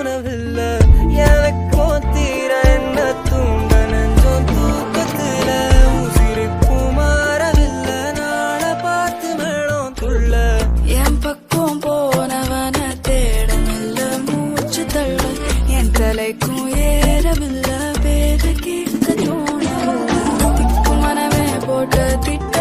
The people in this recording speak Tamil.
தோணவில்லை எனக்கும் தீர என்ன தூண்ட நெஞ்சம் தூக்கத்துல உசிருக்கும் மாறவில்லை நாள பார்த்து மேளம் துள்ள என் பக்கம் போனவன தேடமில்ல மூச்சு தள்ள என் தலைக்கும் ஏறவில்லை பேர கேட்க தோணவில்லை திக்கு மனமே போட்ட திட்ட